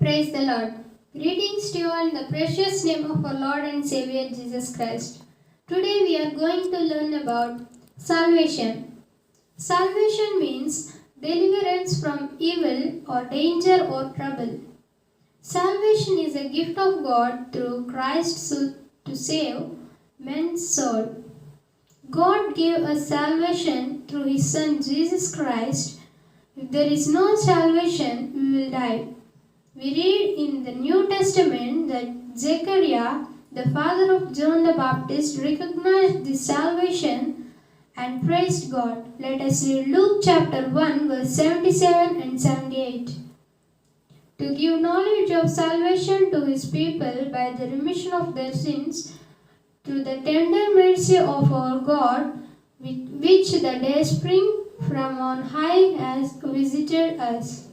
Praise the Lord. Greetings to you all in the precious name of our Lord and Savior Jesus Christ. Today we are going to learn about salvation. Salvation means deliverance from evil or danger or trouble. Salvation is a gift of God through Christ to save men's soul. God gave us salvation through His Son Jesus Christ. If there is no salvation, we will die. We read in the New Testament that Zechariah, the father of John the Baptist, recognized this salvation and praised God. Let us read Luke chapter 1 verse 77 and 78. To give knowledge of salvation to His people by the remission of their sins, through the tender mercy of our God, which the day spring from on high has visited us.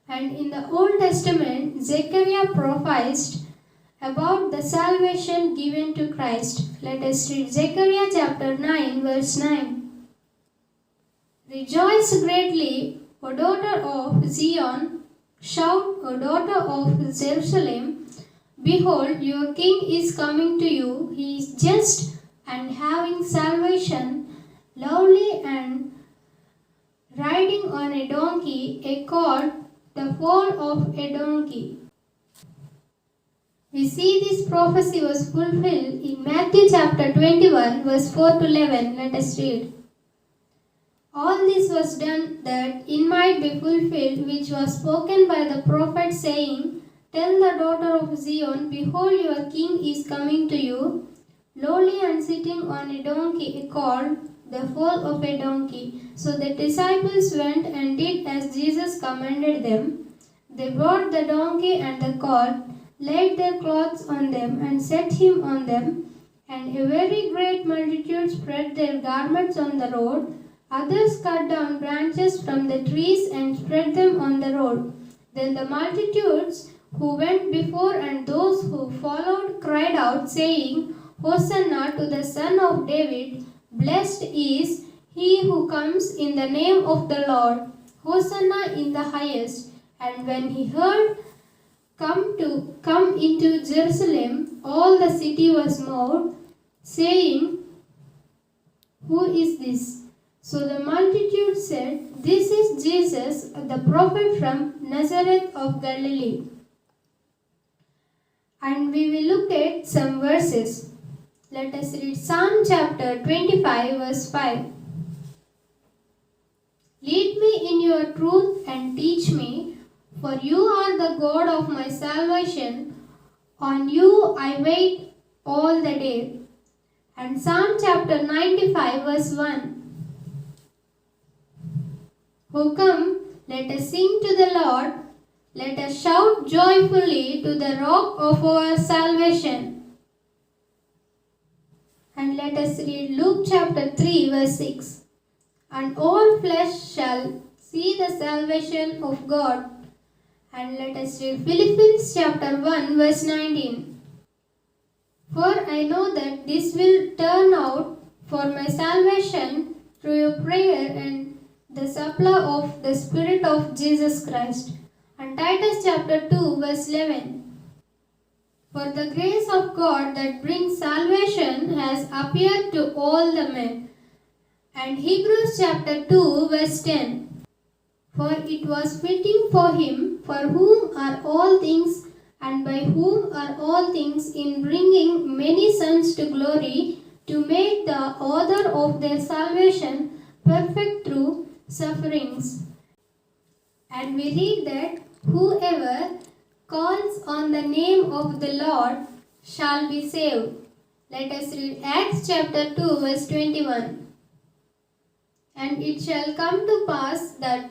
And in the Old Testament, Zechariah prophesied about the salvation given to Christ. Let us read Zechariah chapter 9 verse 9. Rejoice greatly, O daughter of Zion. Shout, O daughter of Jerusalem. Behold, your king is coming to you. He is just and having salvation, lovely and riding on a donkey, a colt, the foal of a donkey. We see this prophecy was fulfilled in Matthew chapter 21 verse 4 to 11. Let us read. All this was done that it might be fulfilled which was spoken by the prophet, saying, Tell the daughter of Zion, Behold, your king is coming to you, lowly and sitting on a donkey, a colt, the foal of a donkey. So the disciples went and did as Jesus commanded them. They brought the donkey and the colt, laid their clothes on them, and set him on them. And a very great multitude spread their garments on the road. Others cut down branches from the trees and spread them on the road. Then the multitudes who went before and those who followed cried out, saying, Hosanna to the Son of David. Blessed is he who comes in the name of the Lord. Hosanna in the highest. And when he heard come into Jerusalem, all the city was moved, saying, Who is this? So the multitude said, This is Jesus, the prophet from Nazareth of Galilee. And we will look at some verses. Let us read Psalm chapter 25 verse 5. Lead me in your truth and teach me, for you are the God of my salvation. On you I wait all the day. And Psalm chapter 95 verse 1. O come, let us sing to the Lord. Let us shout joyfully to the rock of our salvation. And let us read Luke chapter 3 verse 6. And all flesh shall see the salvation of God. And let us read Philippians chapter 1 verse 19. For I know that this will turn out for my salvation through your prayer and the supply of the Spirit of Jesus Christ. And Titus chapter 2 verse 11. For the grace of God that brings salvation has appeared to all the men. And Hebrews chapter 2 verse 10. For it was fitting for him, for whom are all things, and by whom are all things, in bringing many sons to glory, to make the author of their salvation perfect through sufferings. And we read that whoever calls on the name of the Lord shall be saved. Let us read Acts chapter 2 verse 21. And it shall come to pass that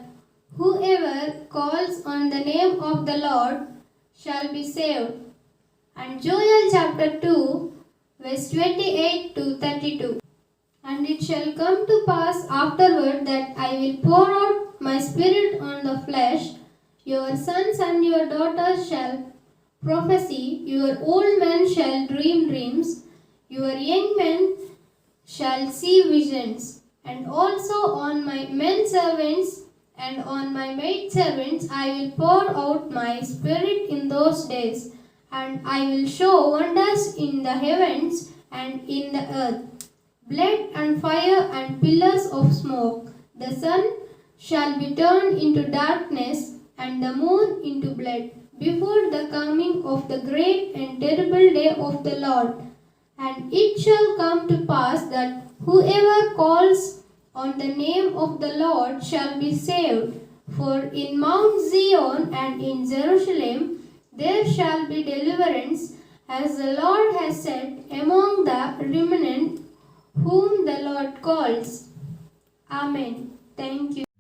whoever calls on the name of the Lord shall be saved. And Joel chapter 2 verse 28 to 32. And it shall come to pass afterward that I will pour out my spirit on the flesh. Your sons and your daughters shall prophesy, your old men shall dream dreams, your young men shall see visions. And also on my men servants and on my maidservants I will pour out my spirit in those days, and I will show wonders in the heavens and in the earth, blood and fire and pillars of smoke. The sun shall be turned into darkness and the moon into blood before the coming of the great and terrible day of the Lord. And it shall come to pass that whoever calls on the name of the Lord shall be saved. For in Mount Zion and in Jerusalem there shall be deliverance, as the Lord has said, among the remnant whom the Lord calls. Amen. Thank you.